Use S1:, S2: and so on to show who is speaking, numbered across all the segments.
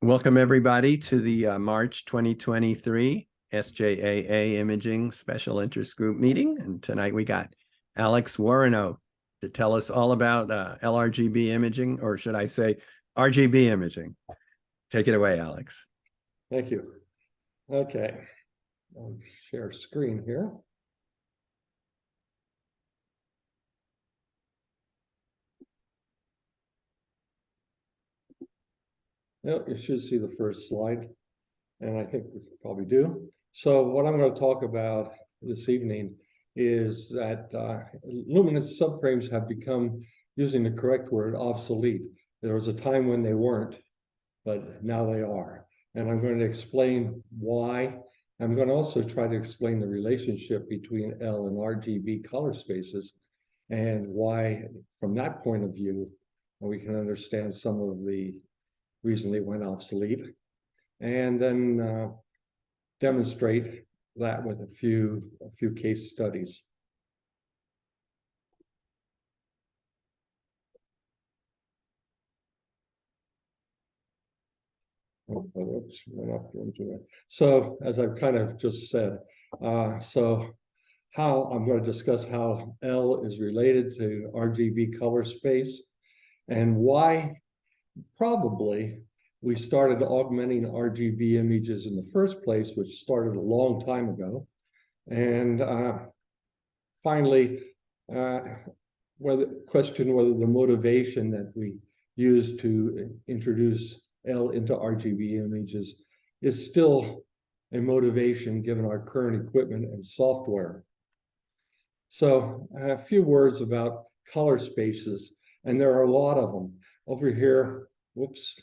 S1: Welcome everybody to the March 2023 SJAA Imaging Special Interest Group meeting. And tonight we got Alex Woronow to tell us all about LRGB imaging, or should I say RGB imaging. Take it away, Alex.
S2: Thank you. Okay, I'll share screen here. Well, you should see the first slide, and I think we probably do. So what I'm going to talk about this evening is that luminance subframes have become, using the correct word, obsolete. There was a time when they weren't, but now they are. And I'm going to explain why. I'm going to also try to explain the relationship between L and RGB color spaces and why, from that point of view, we can understand some of the reason they went obsolete, and then demonstrate that with a few case studies. Oh, oops, went up into it. So as I've kind of just said, so how I'm going to discuss how L is related to RGB color space and why probably we started augmenting RGB images in the first place, which started a long time ago. And finally, question whether the motivation that we use to introduce L into RGB images is still a motivation given our current equipment and software. So a few words about color spaces, and there are a lot of them. Over here, whoops,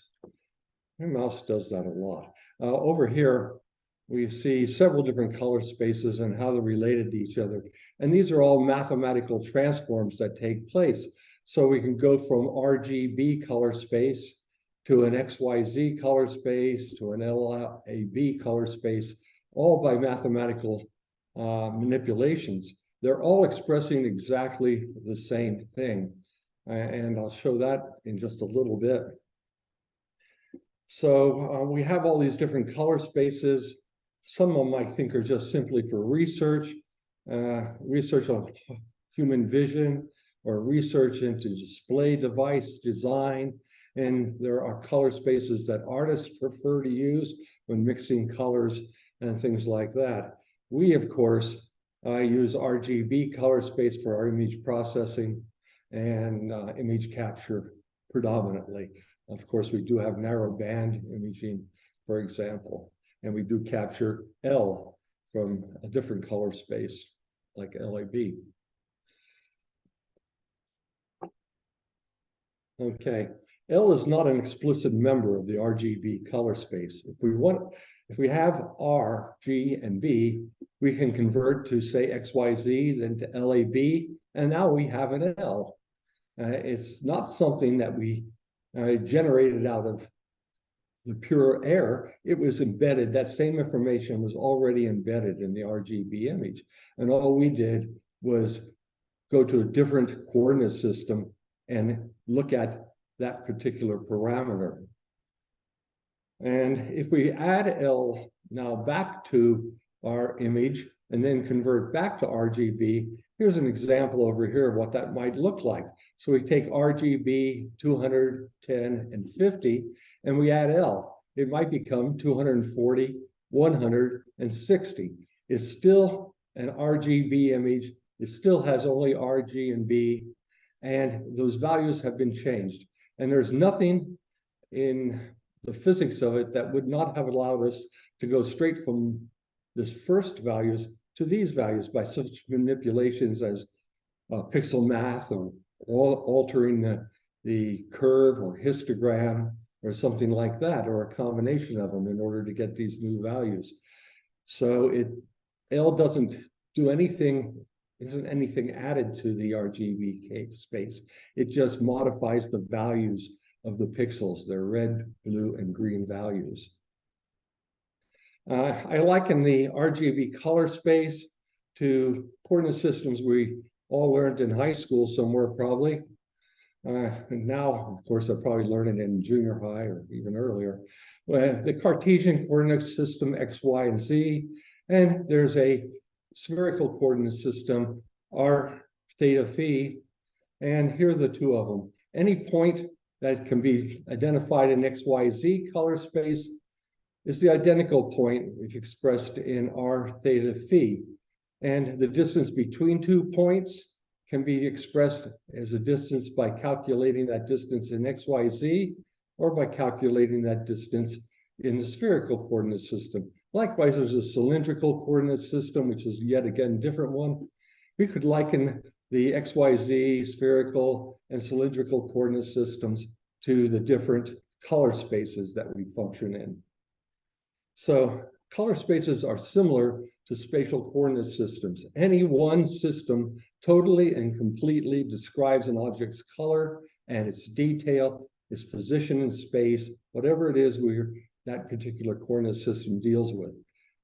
S2: my mouse does that a lot. Over here, we see several different color spaces and how they're related to each other. And these are all mathematical transforms that take place. So we can go from RGB color space to an XYZ color space to an LRGB color space, all by mathematical manipulations. They're all expressing exactly the same thing. And I'll show that in just a little bit. So we have all these different color spaces. Some of them I think are just simply for research, research on human vision, or research into display device design. And there are color spaces that artists prefer to use when mixing colors and things like that. We, of course, use RGB color space for our image processing and image capture predominantly. Of course, we do have narrow band imaging, for example, and we do capture L from a different color space like LAB. Okay, L is not an explicit member of the RGB color space. If we have R, G, and B, we can convert to say XYZ, then to LAB, and now we have an L. It's not something that we generated out of the pure air. It was embedded. That same information was already embedded in the RGB image. And all we did was go to a different coordinate system and look at that particular parameter. And if we add L now back to our image and then convert back to RGB, here's an example over here of what that might look like. So we take RGB 200, 10, and 50, and we add L. It might become 240, 100, and 60. It's still an RGB image. It still has only R, G, and B, and those values have been changed. And there's nothing in the physics of it that would not have allowed us to go straight from this first values to these values by such manipulations as pixel math or altering the curve or histogram or something like that, or a combination of them in order to get these new values. So L doesn't do anything, isn't anything added to the RGB space. It just modifies the values of the pixels, their red, blue, and green values. I liken the RGB color space to coordinate systems we all learned in high school somewhere probably. And now, of course, they're probably learning in junior high or even earlier. Well, the Cartesian coordinate system, X, Y, and Z, and there's a spherical coordinate system, R, theta, phi, and here are the two of them. Any point that can be identified in X, Y, Z color space is the identical point if expressed in R, theta, phi. And the distance between 2 points can be expressed as a distance by calculating that distance in X, Y, Z, or by calculating that distance in the spherical coordinate system. Likewise, there's a cylindrical coordinate system, which is yet again a different one. We could liken the X, Y, Z, spherical, and cylindrical coordinate systems to the different color spaces that we function in. So color spaces are similar to spatial coordinate systems. Any one system totally and completely describes an object's color and its detail, its position in space, whatever it is that particular coordinate system deals with.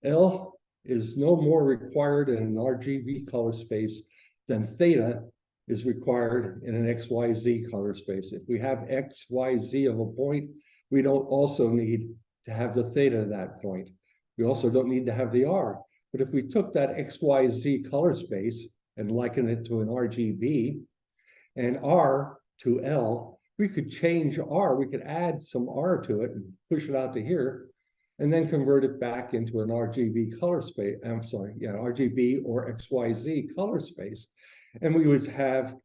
S2: L is no more required in an RGB color space than theta is required in an XYZ color space. If we have XYZ of a point, we don't also need to have the theta at that point. We also don't need to have the R. But if we took that XYZ color space and liken it to an RGB and R to L, we could change R. We could add some R to it and push it out to here and then convert it back into an RGB color space. I'm sorry, yeah, RGB or XYZ color space. And we would have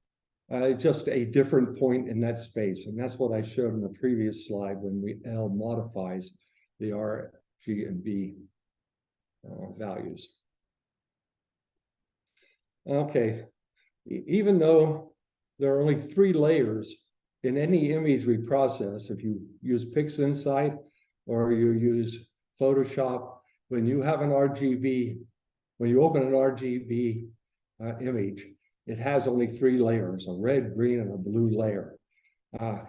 S2: just a different point in that space. And that's what I showed in the previous slide when L modifies the R, G, and B values. Okay, even though there are only 3 layers in any image we process, if you use PixInsight or you use Photoshop, when you have an RGB, when you open an RGB image, it has only 3 layers, a red, green, and a blue layer.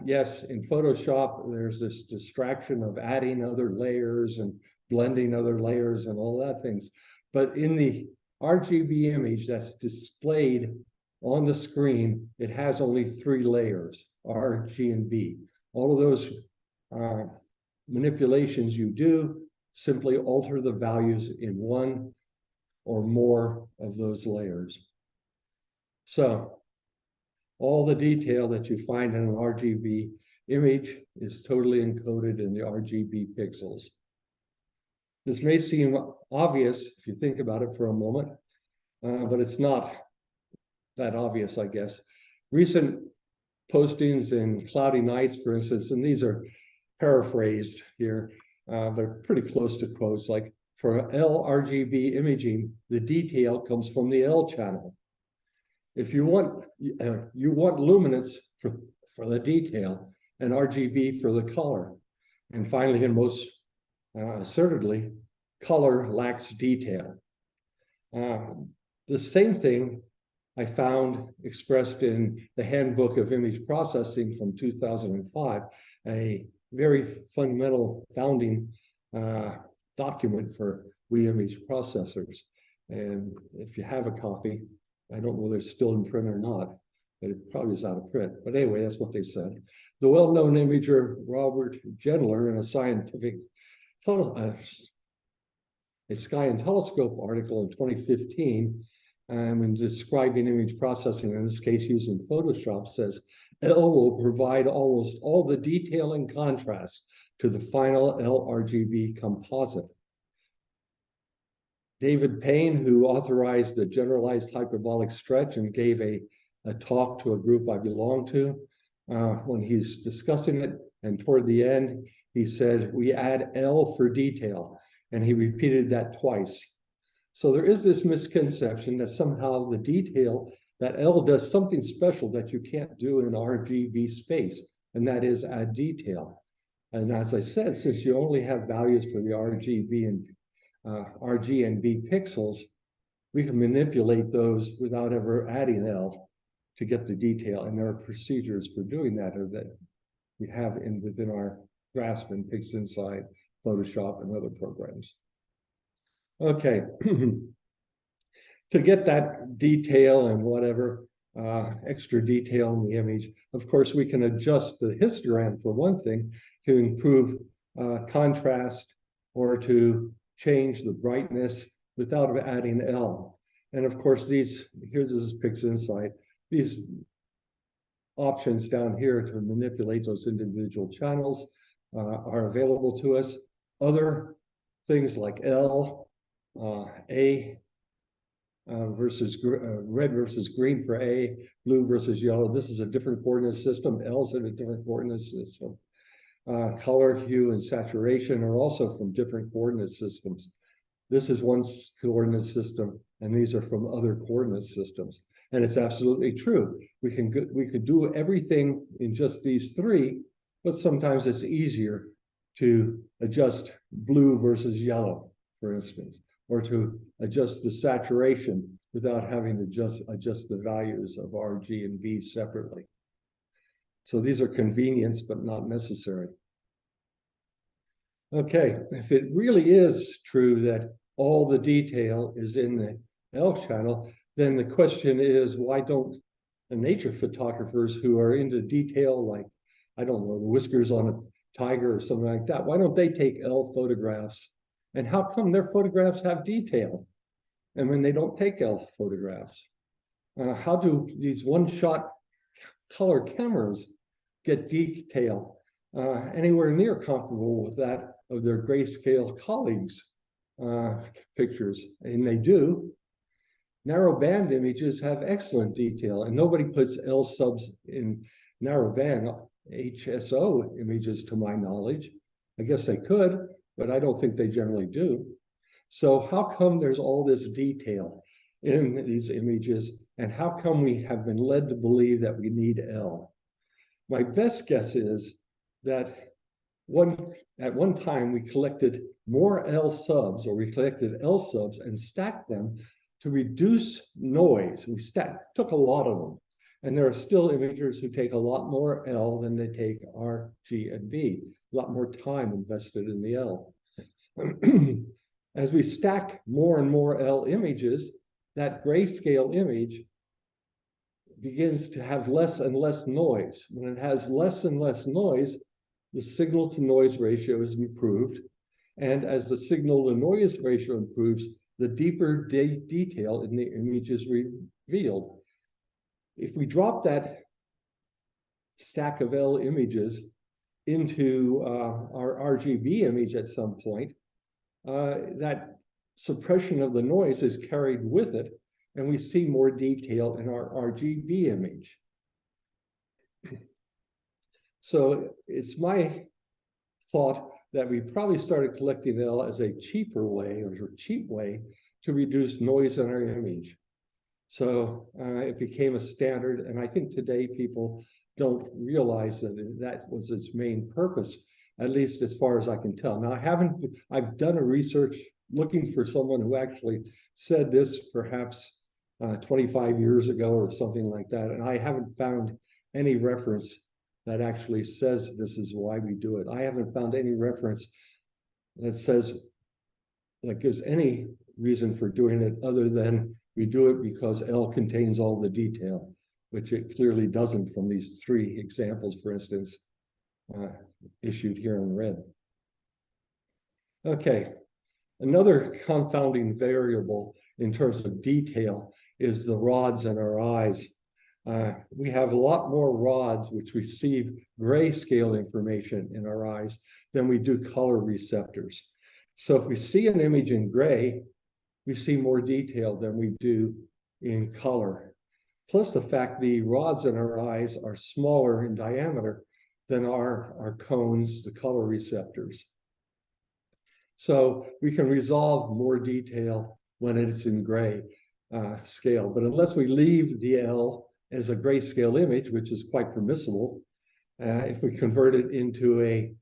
S2: Yes, in Photoshop, there's this distraction of adding other layers and blending other layers and all that things. But in the RGB image that's displayed on the screen, it has only 3 layers, R, G, and B. All of those manipulations you do simply alter the values in one or more of those layers. So all the detail that you find in an RGB image is totally encoded in the RGB pixels. This may seem obvious if you think about it for a moment, but it's not that obvious, I guess. Recent postings in Cloudy Nights, for instance, and these are paraphrased here, they're pretty close to quotes, like for LRGB imaging, the detail comes from the L channel. If you want luminance for the detail and RGB for the color. And finally, and most assertedly, color lacks detail. The same thing I found expressed in the Handbook of Image Processing from 2005, a very fundamental founding document for we image processors. And if you have a copy, I don't know whether it's still in print or not, but it probably is out of print. But anyway, that's what they said. The well-known imager Robert Gendler, in a Sky and Telescope article in 2015, when describing image processing, in this case using Photoshop, says, L will provide almost all the detail and contrast to the final LRGB composite. David Payne, who authorized the generalized hyperbolic stretch and gave a talk to a group I belong to, when he's discussing it, and toward the end, he said, we add L for detail, and he repeated that twice. So there is this misconception that somehow the detail, that L does something special that you can't do in RGB space, and that is add detail. And as I said, since you only have values for the RGB and RG and B pixels, we can manipulate those without ever adding L to get the detail. And there are procedures for doing that, or that we have within our grasp in PixInsight, Photoshop, and other programs. Okay, to get that detail and whatever, extra detail in the image. Of course, we can adjust the histogram for one thing to improve contrast or to change the brightness without adding L. And of course, here's this PixInsight. These options down here to manipulate those individual channels are available to us. Other things like L, A, versus red versus green for A, blue versus yellow. This is a different coordinate system. L's in a different coordinate system. Color, hue, and saturation are also from different coordinate systems. This is one coordinate system, and these are from other coordinate systems. And it's absolutely true. We could do everything in just these three, but sometimes it's easier to adjust blue versus yellow, for instance, or to adjust the saturation without having to adjust the values of R, G, and B separately. So these are convenience, but not necessary. Okay, if it really is true that all the detail is in the L channel, then the question is, why don't the nature photographers who are into detail, like, I don't know, whiskers on a tiger or something like that, why don't they take L photographs? And how come their photographs have detail? And when they don't take L photographs, how do these one-shot color cameras get detail anywhere near comparable with that of their grayscale colleagues' pictures? And they do. Narrow band images have excellent detail, and nobody puts L subs in narrow band HSO images to my knowledge. I guess they could, but I don't think they generally do. So how come there's all this detail in these images, and how come we have been led to believe that we need L? My best guess is that at one time we collected more L subs, or we collected L subs and stacked them to reduce noise. We took a lot of them. And there are still imagers who take a lot more L than they take R, G, and B. A lot more time invested in the L. As we stack more and more L images, that grayscale image begins to have less and less noise. When it has less and less noise, the signal to noise ratio is improved. And as the signal to noise ratio improves, the deeper detail in the image is revealed. If we drop that stack of L images into our RGB image at some point, that suppression of the noise is carried with it, and we see more detail in our RGB image. So it's my thought that we probably started collecting L as a cheaper way, or a cheap way, to reduce noise in our image. So it became a standard, and I think today people don't realize that that was its main purpose, at least as far as I can tell. Now, I've done a research looking for someone who actually said this perhaps 25 years ago or something like that, and I haven't found any reference that actually says this is why we do it. I haven't found any reference that says, that gives any reason for doing it other than we do it because L contains all the detail, which it clearly doesn't from these three examples, for instance, issued here in red. Okay, another confounding variable in terms of detail is the rods in our eyes. We have a lot more rods which receive grayscale information in our eyes than we do color receptors. So if we see an image in gray, we see more detail than we do in color. Plus the fact the rods in our eyes are smaller in diameter than our cones, the color receptors. So we can resolve more detail when it's in gray scale. But unless we leave the L as a grayscale image, which is quite permissible, if we convert it into a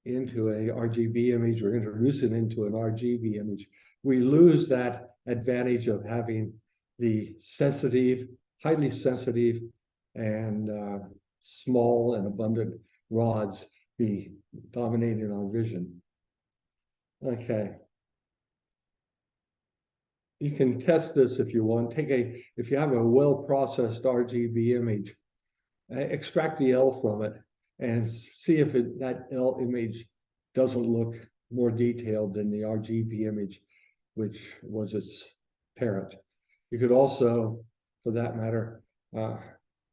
S2: RGB image or introduce it into an RGB image, we lose that advantage of having the sensitive, highly sensitive, and small and abundant rods be dominating our vision. Okay. you can test this if you want. If you have a well-processed RGB image, extract the L from it and see if that L image doesn't look more detailed than the RGB image, which was its parent. You could also, for that matter,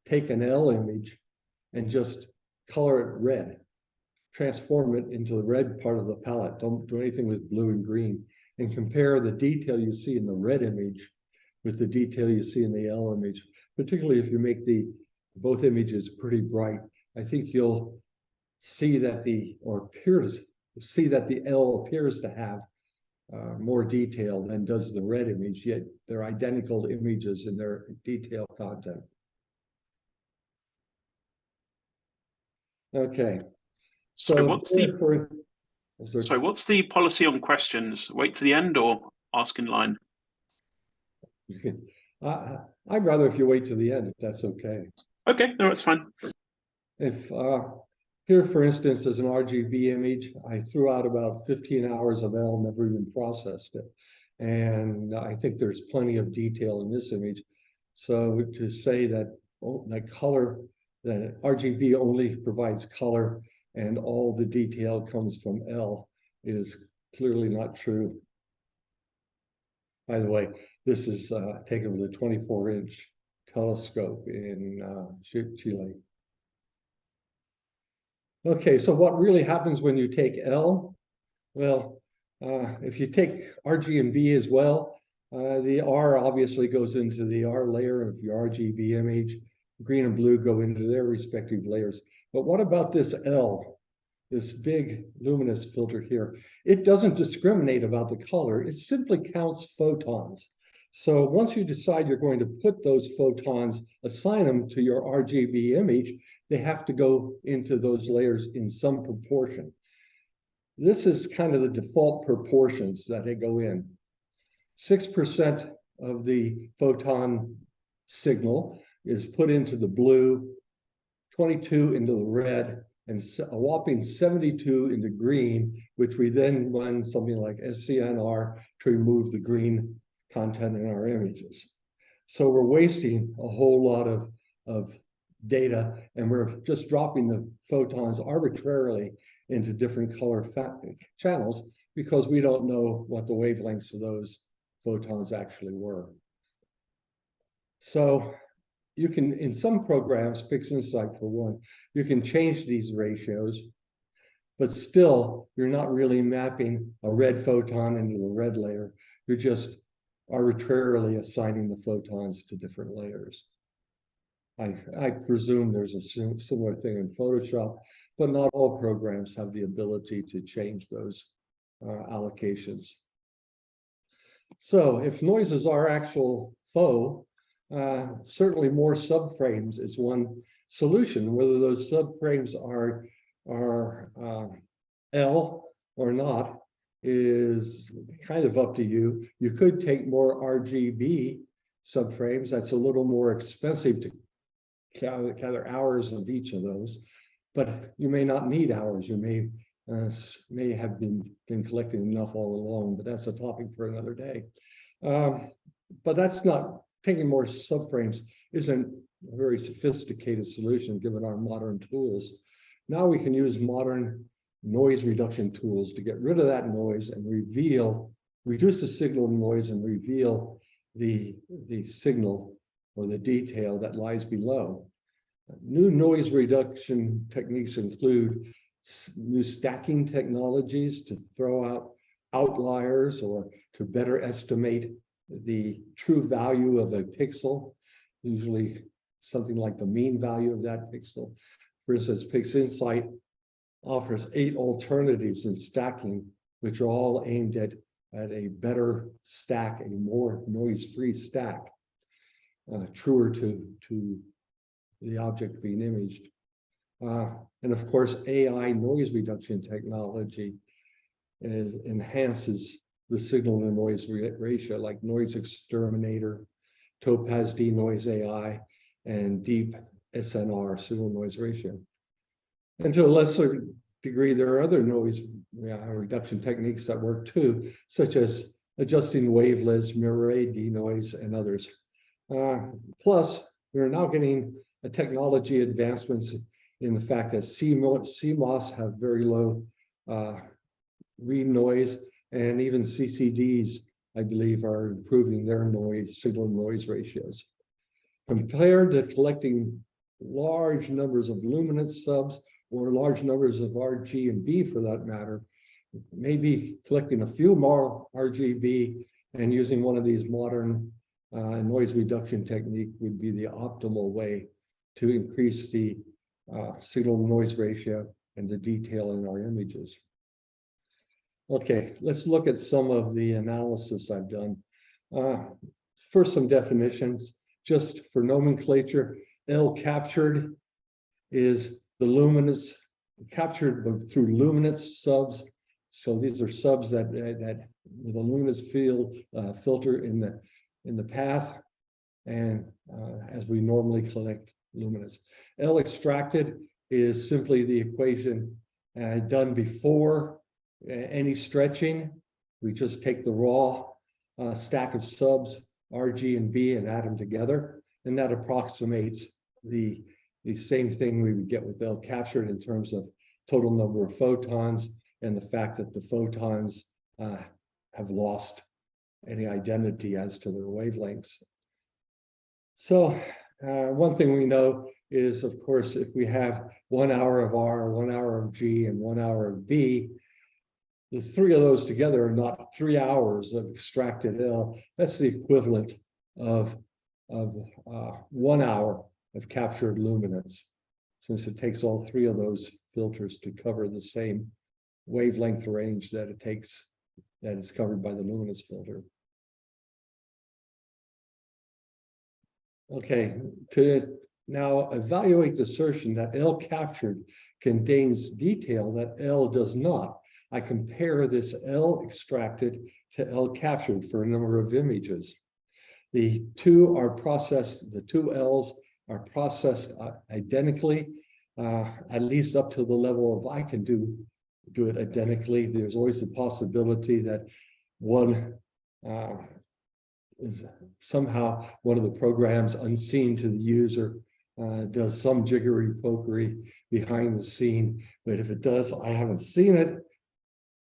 S2: take an L image and just color it red, transform it into the red part of the palette. Don't do anything with blue and green, and compare the detail you see in the red image with the detail you see in the L image, particularly if you make both images pretty bright. I think you'll see that the L appears to have more detail than does the red image, yet they're identical images in their detail content. Okay.
S3: So what's the policy on questions? Wait to the end or ask in line?
S2: I'd rather if you wait to the end, if that's okay.
S3: Okay, no, it's fine.
S2: If here, for instance, as an RGB image, I threw out about 15 hours of L, never even processed it. And I think there's plenty of detail in this image. So to say that that RGB only provides color and all the detail comes from L is clearly not true. By the way, this is taken with a 24-inch telescope in Chile. Okay, so what really happens when you take L? Well, if you take RG and B as well, the R obviously goes into the R layer of your RGB image. Green and blue go into their respective layers. But what about this L, this big luminous filter here? It doesn't discriminate about the color. It simply counts photons. So once you decide you're going to put those photons, assign them to your RGB image, they have to go into those layers in some proportion. This is kind of the default proportions that they go in. 6% of the photon signal is put into the blue, 22 into the red, and a whopping 72 into green, which we then run something like SCNR to remove the green content in our images. So we're wasting a whole lot of data, and we're just dropping the photons arbitrarily into different color channels because we don't know what the wavelengths of those photons actually were. So you can, in some programs, PixInsight for one, you can change these ratios, but still you're not really mapping a red photon into the red layer. You're just arbitrarily assigning the photons to different layers. I presume there's a similar thing in Photoshop, but not all programs have the ability to change those allocations. So if noise is our actual foe, certainly more subframes is one solution. Whether those subframes are L or not is kind of up to you. You could take more RGB subframes. That's a little more expensive to gather hours of each of those, but you may not need hours. You may have been collecting enough all along, but that's a topic for another day. But that's not, taking more subframes isn't a very sophisticated solution given our modern tools. Now we can use modern noise reduction tools to get rid of that noise and reduce the signal noise and reveal the signal or the detail that lies below. New noise reduction techniques include new stacking technologies to throw out outliers or to better estimate the true value of a pixel, usually something like the mean value of that pixel. For instance, PixInsight offers 8 alternatives in stacking, which are all aimed at a better stack, a more noise-free stack, truer to the object being imaged. And of course, AI noise reduction technology enhances the signal to noise ratio, like Noise Exterminator, Topaz Denoise AI, and Deep SNR, signal noise ratio. And to a lesser degree, there are other noise reduction techniques that work too, such as adjusting wavelets, mirror array, denoise, and others. Plus, we're now getting a technology advancements in the fact that CMOS have very low read noise, and even CCDs, I believe, are improving their signal noise ratios. Compared to collecting large numbers of luminance subs or large numbers of RG and B for that matter, maybe collecting a few more RGB and using one of these modern noise reduction technique would be the optimal way to increase the signal noise ratio and the detail in our images. Okay, let's look at some of the analysis I've done. First, some definitions, just for nomenclature. L captured is the luminance captured through luminance subs. So these are subs that with a luminance field filter in the path, and as we normally collect luminance. L extracted is simply the equation done before any stretching. We just take the raw stack of subs, RG and B, and add them together, and that approximates the same thing we would get with L captured in terms of total number of photons and the fact that the photons have lost any identity as to their wavelengths. So one thing we know is, of course, if we have 1 hour of R, 1 hour of G, and 1 hour of B, the three of those together are not 3 hours of extracted L. That's the equivalent of 1 hour of captured luminance, since it takes all three of those filters to cover the same wavelength range that it takes, that is covered by the luminance filter. Okay, to now evaluate the assertion that L captured contains detail that L does not, I compare this L extracted to L captured for a number of images. The two L's are processed identically, at least up to the level of I can do it identically. There's always the possibility that one is somehow one of the programs unseen to the user does some jiggery pokery behind the scene, but if it does, I haven't seen it.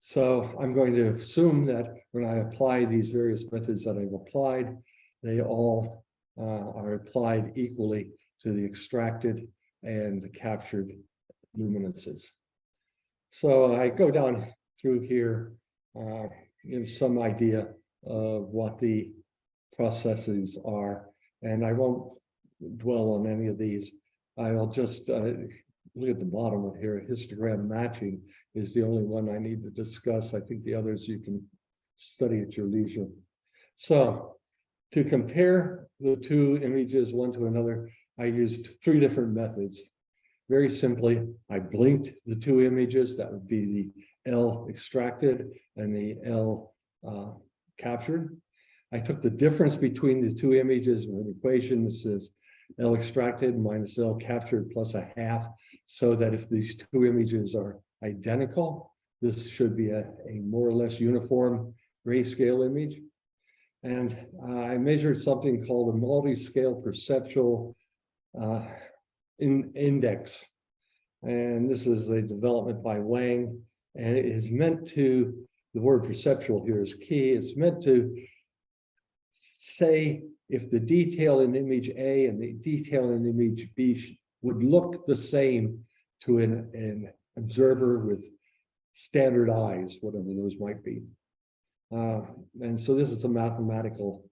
S2: So I'm going to assume that when I apply these various methods that I've applied, they all are applied equally to the extracted and the captured luminances. So I go down through here, give some idea of what the processes are, and I won't dwell on any of these. I'll just look at the bottom of here. Histogram matching is the only one I need to discuss. I think the others you can study at your leisure. So to compare the two images one to another, I used 3 different methods. Very simply, I blinked the 2 images. That would be the L extracted and the L captured. I took the difference between the 2 images with an equation that says L extracted minus L captured plus a half, so that if these 2 images are identical, this should be a more or less uniform grayscale image. And I measured something called a multi-scale perceptual index. And this is a development by Wang, and it is meant to, the word perceptual here is key, it's meant to say if the detail in image A and the detail in image B would look the same to an observer with standard eyes, whatever those might be. And so this is a mathematical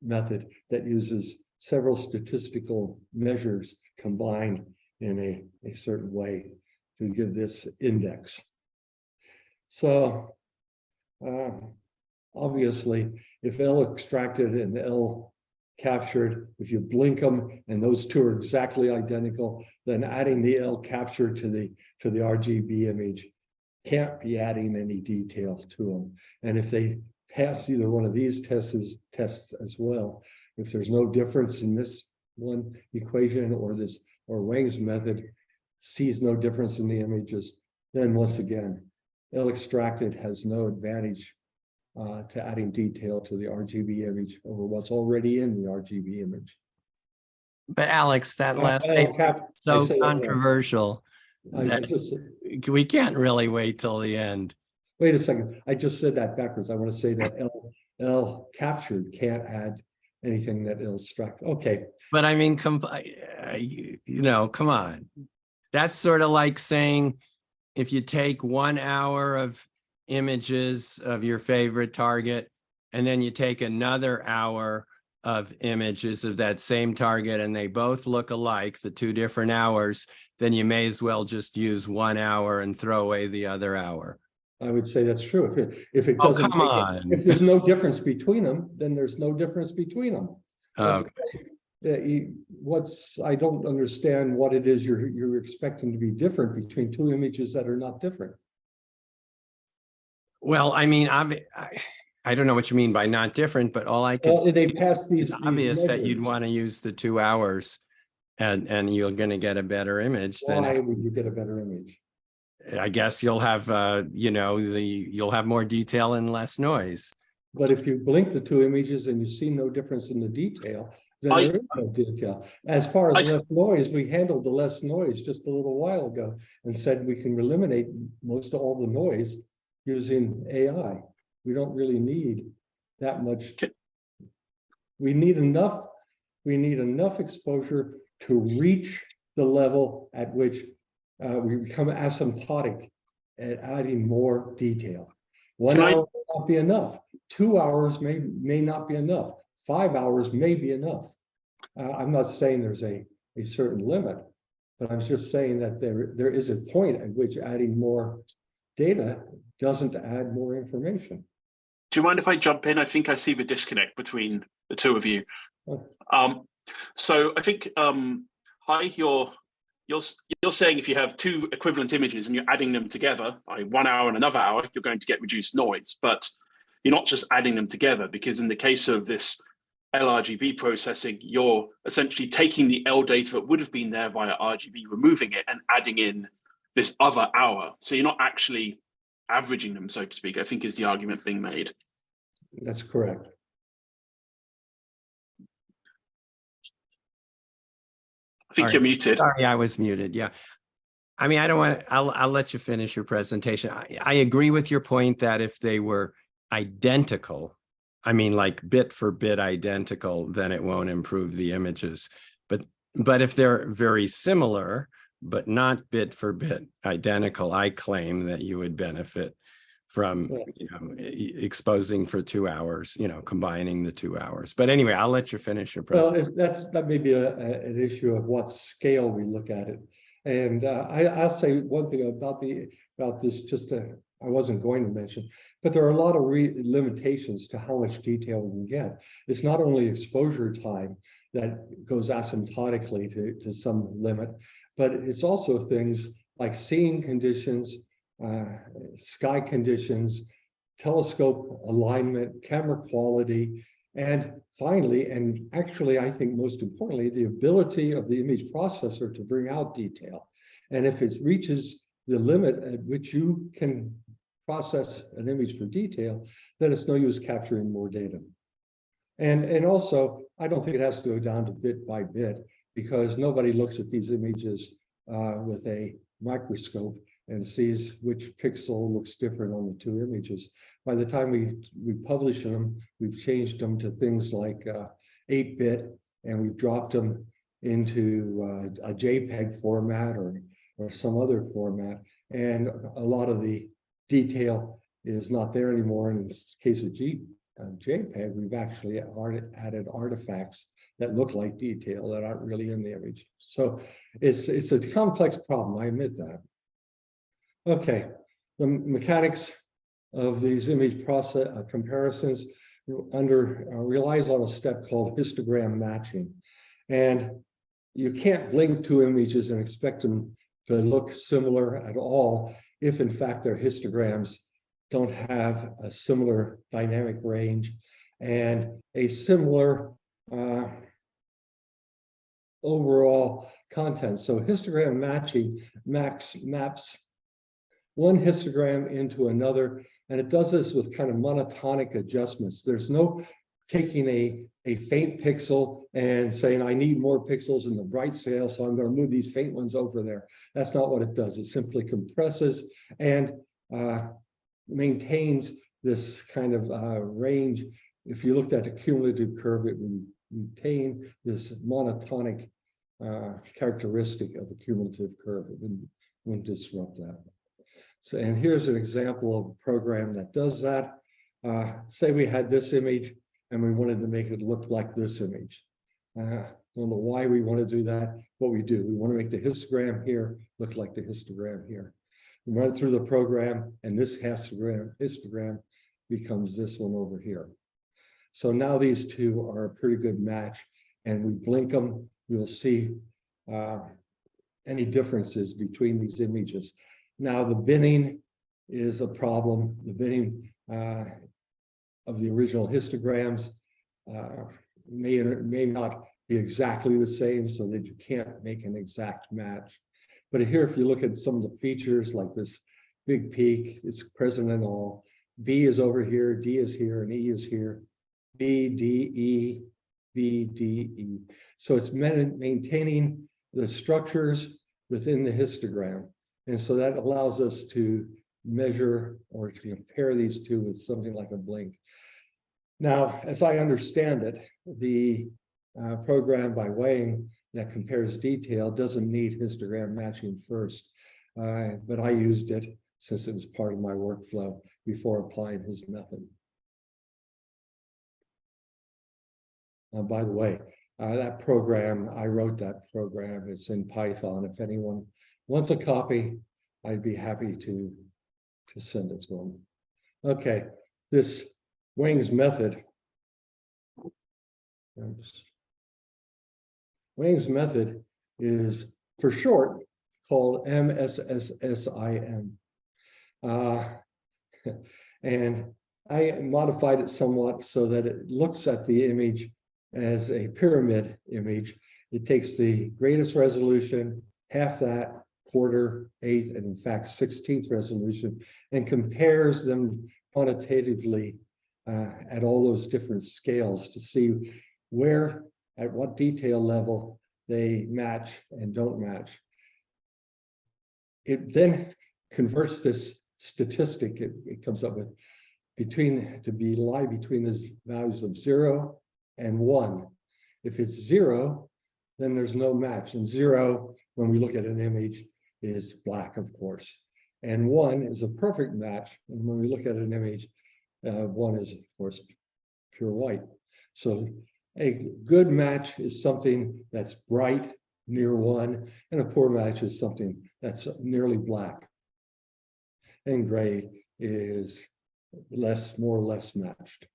S2: method that uses several statistical measures combined in a certain way to give this index. So obviously, if L extracted and L captured, if you blink them and those 2 are exactly identical, then adding the L captured to the RGB image can't be adding any detail to them. And if they pass either one of these tests as well, if there's no difference in this one equation or Wang's method sees no difference in the images, then once again, L extracted has no advantage to adding detail to the RGB image over what's already in the RGB image.
S1: But Alex, that last
S2: I
S1: statement
S2: have-
S1: is so
S2: I say that wrong.
S1: controversial
S2: I
S1: that
S2: just,
S1: we can't really wait till the end.
S2: wait a second, I just said that backwards. I want to say that L captured can't add anything that L struck. Okay,
S1: But I mean, come on. That's sort of like saying if you take 1 hour of images of your favorite target, and then you take another hour of images of that same target, and they both look alike, the 2 different hours, then you may as well just use 1 hour and throw away the other hour.
S2: I would say that's true. If it
S1: Oh,
S2: doesn't,
S1: come on.
S2: if there's no difference between them, then there's no difference between them.
S1: Okay.
S2: I don't understand what it is you're expecting to be different between 2 images that are not different.
S1: Well, I mean, I don't know what you mean by not different, but all I can
S2: Well,
S1: say
S2: they pass
S1: it's obvious that you'd
S2: measurements.
S1: want to use the 2 hours and you're going to get a better image.
S2: Why would you get a better image?
S1: I guess you'll have, you'll have more detail and less noise.
S2: But if you blink the 2 images and you see no difference in the detail, then there is no detail. As far as less noise, we handled the less noise just a little while ago and said we can eliminate most of all the noise using AI. We don't really need that much. We need enough exposure to reach the level at which we become asymptotic at adding more detail. 1 hour may not be enough. 2 hours may not be enough. 5 hours may be enough. I'm not saying there's a certain limit, but I'm just saying that there is a point at which adding more data doesn't add more information.
S3: Do you mind if I jump in? I think I see the disconnect between the 2 of you. So I think, hi, you're saying if you have 2 equivalent images and you're adding them together by 1 hour and another hour, you're going to get reduced noise, but you're not just adding them together, because in the case of this LRGB processing, you're essentially taking the L data that would have been there via RGB, removing it and adding in this other hour. So you're not actually averaging them, so to speak, I think is the argument being made.
S2: That's correct.
S3: I think you're muted.
S1: Sorry, I was muted. Yeah. I mean, I don't want to, I'll let you finish your presentation. I agree with your point that if they were identical, I mean, like bit for bit identical, then it won't improve the images. But if they're very similar, but not bit for bit identical, I claim that you would benefit from exposing for 2 hours, combining the 2 hours. But anyway, I'll let you finish your presentation.
S2: Well, that may be an issue of what scale we look at it. And I'll say one thing about this, I wasn't going to mention, but there are a lot of limitations to how much detail we can get. It's not only exposure time that goes asymptotically to some limit, but it's also things like seeing conditions, sky conditions, telescope alignment, camera quality, and finally, and actually, I think most importantly, the ability of the image processor to bring out detail. And if it reaches the limit at which you can process an image for detail, then it's no use capturing more data. And also, I don't think it has to go down to bit by bit, because nobody looks at these images with a microscope and sees which pixel looks different on the 2 images. By the time we publish them, we've changed them to things like 8-bit, and we've dropped them into a JPEG format or some other format. And a lot of the detail is not there anymore. In the case of JPEG, we've actually added artifacts that look like detail that aren't really in the image. So it's a complex problem, I admit that. Okay, the mechanics of these image process comparisons relies on a step called histogram matching. And you can't blink 2 images and expect them to look similar at all if in fact their histograms don't have a similar dynamic range and a similar overall content. So histogram matching maps one histogram into another, and it does this with kind of monotonic adjustments. There's no taking a faint pixel and saying, I need more pixels in the bright scale, so I'm going to move these faint ones over there. That's not what it does. It simply compresses and maintains this kind of range. If you looked at a cumulative curve, it would retain this monotonic characteristic of a cumulative curve. It wouldn't disrupt that. So, and here's an example of a program that does that. Say we had this image and we wanted to make it look like this image. I don't know why we want to do that. What we do, we want to make the histogram here look like the histogram here. We run it through the program, and this histogram becomes this one over here. So now these two are a pretty good match, and we blink them, you'll see any differences between these images. Now the binning is a problem. The binning of the original histograms may or may not be exactly the same, so that you can't make an exact match. But here, if you look at some of the features like this big peak, it's present in all. B is over here, D is here, and E is here. B, D, E, B, D, E. So it's maintaining the structures within the histogram. And so that allows us to measure or to compare these two with something like a blink. Now, as I understand it, the program by Wang that compares detail doesn't need histogram matching first, but I used it since it was part of my workflow before applying his method. By the way, that program, I wrote that program. It's in Python. If anyone wants a copy, I'd be happy to send it to them. Okay, this Wang's method. Wang's method is, for short, called MSSSIM. And I modified it somewhat so that it looks at the image as a pyramid image. It takes the greatest resolution, half that, quarter, eighth, and in fact 16th resolution, and compares them quantitatively at all those different scales to see where, at what detail level they match and don't match. It then converts this statistic, it comes up with lie between these values of 0 and 1. If it's 0, then there's no match. And 0, when we look at an image, is black, of course. And 1 is a perfect match. And when we look at an image, 1 is, of course, pure white. So a good match is something that's bright, near 1, and a poor match is something that's nearly black. And gray is more or less matched.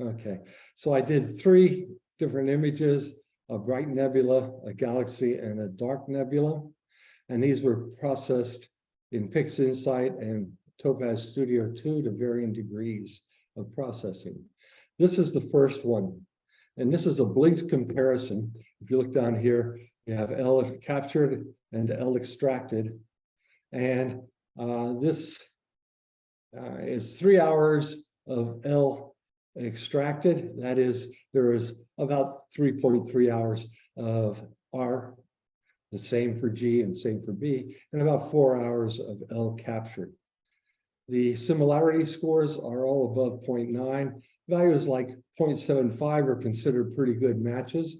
S2: Okay, so I did 3 different images, a bright nebula, a galaxy, and a dark nebula. And these were processed in PixInsight and Topaz Studio 2 to varying degrees of processing. This is the first one. And this is a blinked comparison. If you look down here, you have L captured and L extracted. And this is 3 hours of L extracted. That is, there is about 3.3 hours of R, the same for G and same for B, and about 4 hours of L captured. The similarity scores are all above 0.9. Values like 0.75 are considered pretty good matches.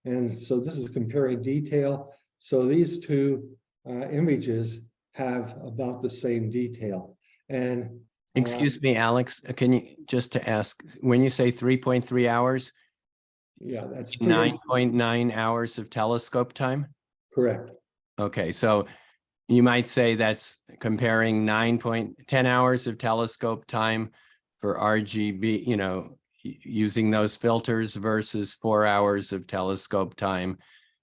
S2: And so this is comparing detail. So these two images have about the same detail. And
S1: excuse me, Alex, can you just to ask, when you say 3.3 hours,
S2: yeah, that's
S1: 9.9 hours of telescope time?
S2: Correct.
S1: Okay, so you might say that's comparing 10 hours of telescope time for RGB, you know, using those filters versus 4 hours of telescope time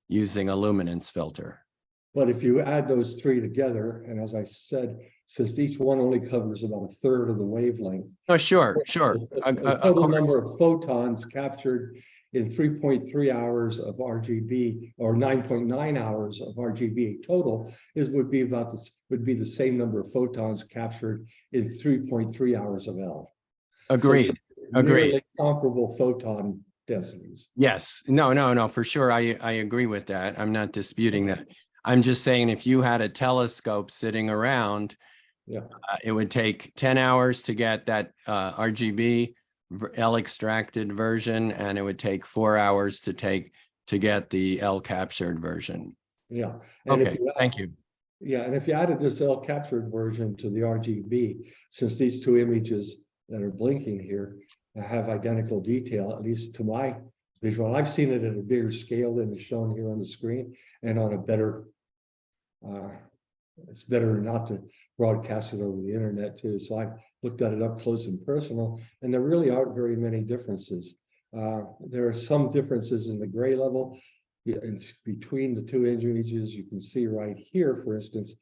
S1: using a luminance filter.
S2: But if you add those 3 together, and as I said, since each one only covers about 1/3 of the wavelength.
S1: Oh, sure.
S2: The total number of photons captured in 3.3 hours of RGB or 9.9 hours of RGB total would be the same number of photons captured in 3.3 hours of L.
S1: Agreed.
S2: So
S1: Agreed.
S2: nearly comparable photon densities.
S1: Yes. No, for sure. I agree with that. I'm not disputing that. I'm just saying if you had a telescope sitting around,
S2: Yeah.
S1: it would take 10 hours to get that RGB L extracted version, and it would take 4 hours to get the L captured version.
S2: Yeah. And
S1: okay. Thank you.
S2: Yeah, and if you added this L captured version to the RGB, since these two images that are blinking here have identical detail, at least to my visual, I've seen it at a bigger scale than is shown here on the screen, and on a better. It's better not to broadcast it over the internet too. So I looked at it up close and personal, and there really aren't very many differences. There are some differences in the gray level between the two images. You can see right here, for instance,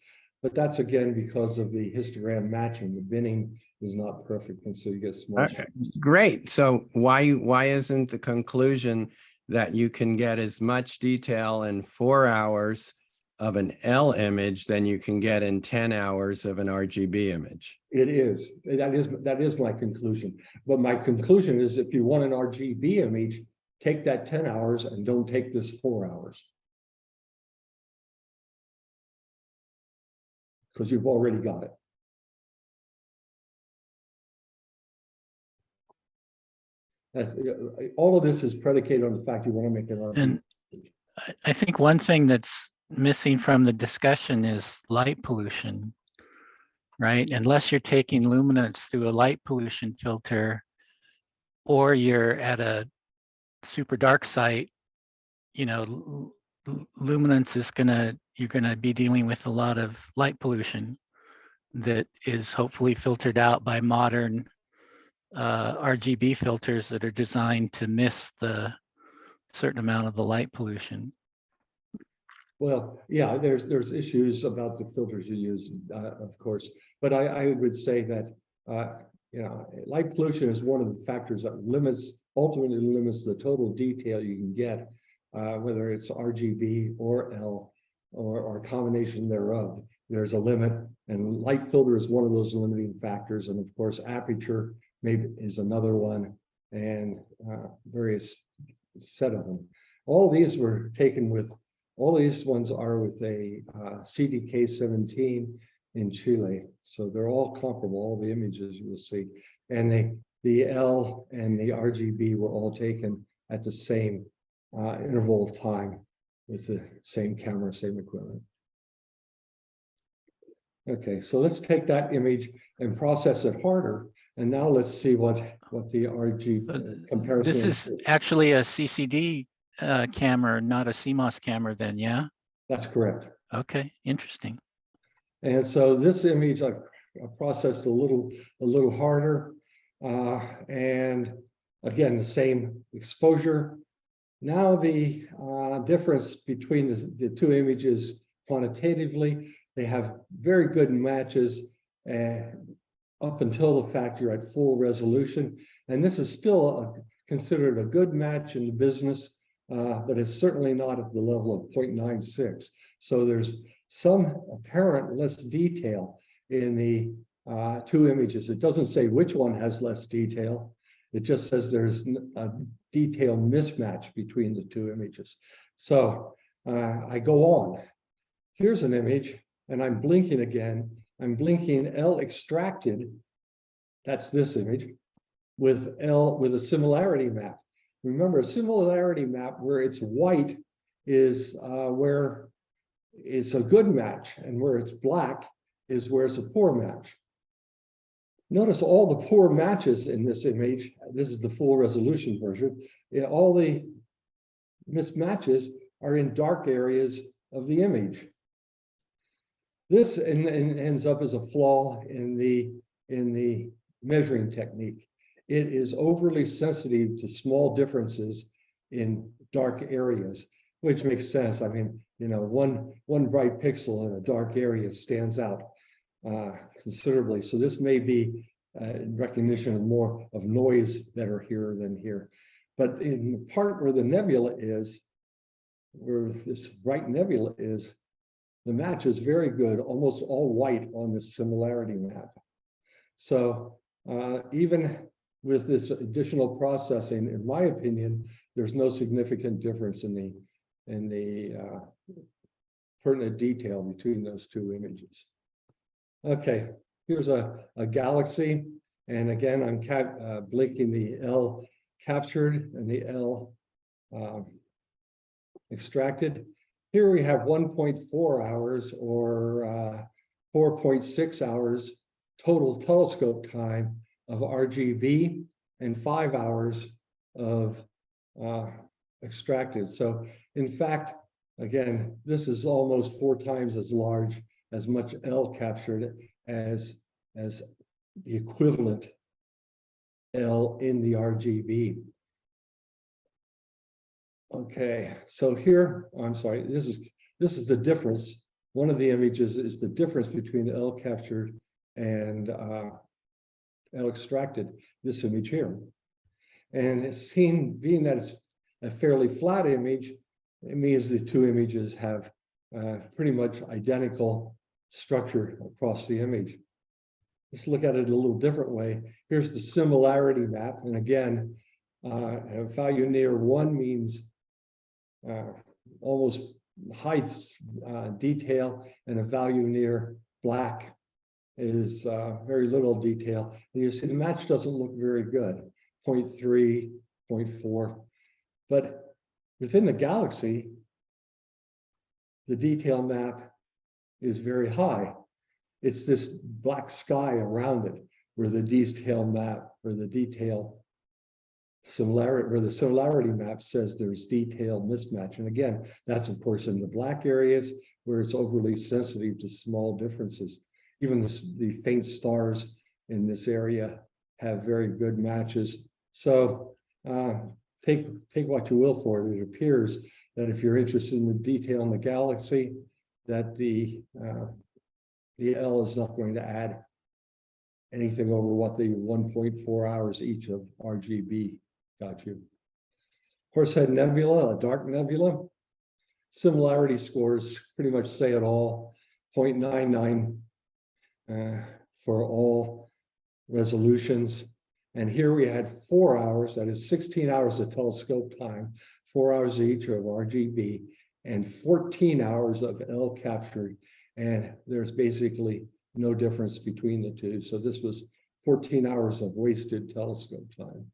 S2: but that's again because of the histogram matching. The binning is not perfect, and so you get small.
S1: Okay. Great. So why isn't the conclusion that you can get as much detail in 4 hours of an L image than you can get in 10 hours of an RGB image?
S2: It is. That is my conclusion. But my conclusion is if you want an RGB image, take that 10 hours and don't take this 4 hours. Because you've already got it. All of this is predicated on the fact you want to make an RGB.
S4: And I think one thing that's missing from the discussion is light pollution, right? Unless you're taking luminance through a light pollution filter, or you're at a super dark site, you know, luminance is you're gonna be dealing with a lot of light pollution that is hopefully filtered out by modern RGB filters that are designed to miss the certain amount of the light pollution.
S2: Well, yeah, there's issues about the filters you use, of course, but I would say that you know, light pollution is one of the factors that ultimately limits the total detail you can get, whether it's RGB or L or a combination thereof. There's a limit, and light filter is one of those limiting factors, and of course, aperture maybe is another one, and various set of them. All these were taken with. All these ones are with a CDK17 in Chile. So they're all comparable, all the images you will see. And the L and the RGB were all taken at the same interval of time with the same camera, same equipment. Okay, so let's take that image and process it harder. And now let's see what the RGB comparison
S4: This is actually a CCD camera, not a CMOS camera then, yeah?
S2: That's correct.
S4: Okay, interesting.
S2: And so this image I processed a little harder, and again the same exposure. Now the difference between the two images quantitatively, they have very good matches up until the fact you're at full resolution, and this is still considered a good match in the business. But it's certainly not at the level of 0.96. So there's some apparent less detail in the two images. It doesn't say which one has less detail. It just says there's a detail mismatch between the two images. So I go on. Here's an image, and I'm blinking again. I'm blinking L extracted. That's this image with L with a similarity map. Remember, a similarity map where it's white is where it's a good match, and where it's black is where it's a poor match. Notice all the poor matches in this image. This is the full resolution version. All the mismatches are in dark areas of the image. This ends up as a flaw in the measuring technique. It is overly sensitive to small differences in dark areas, which makes sense. I mean, you know, one bright pixel in a dark area stands out considerably. So this may be in recognition of more of noise that are here than here. But in the part where the nebula is, where this bright nebula is, the match is very good, almost all white on this similarity map. So even with this additional processing, in my opinion, there's no significant difference in the pertinent detail between those two images. Okay, here's a galaxy, and again, I'm blinking the L captured and the L extracted. Here we have 1.4 hours or 4.6 hours total telescope time of RGB and 5 hours of extracted. So in fact, again, this is almost 4 times as large, as much L captured as the equivalent L in the RGB. Okay, so here, I'm sorry, this is the difference. One of the images is the difference between L captured and L extracted, this image here. And it's seen, being that it's a fairly flat image, it means the two images have pretty much identical structure across the image. Let's look at it a little different way. Here's the similarity map. And again, a value near 1 means almost height detail, and a value near black is very little detail. And you see the match doesn't look very good, 0.3, 0.4. But within the galaxy, the detail map is very high. It's this black sky around it where the detail map, or the detail similarity, where the similarity map says there's detail mismatch. And again, that's of course in the black areas where it's overly sensitive to small differences. Even the faint stars in this area have very good matches. So take what you will for it. It appears that if you're interested in the detail in the galaxy, that the L is not going to add anything over what the 1.4 hours each of RGB got you. Horsehead Nebula, a dark nebula. Similarity scores pretty much say it all. 0.99 for all resolutions. And here we had 4 hours, that is 16 hours of telescope time, 4 hours each of RGB, and 14 hours of L captured. And there's basically no difference between the two. So this was 14 hours of wasted telescope time.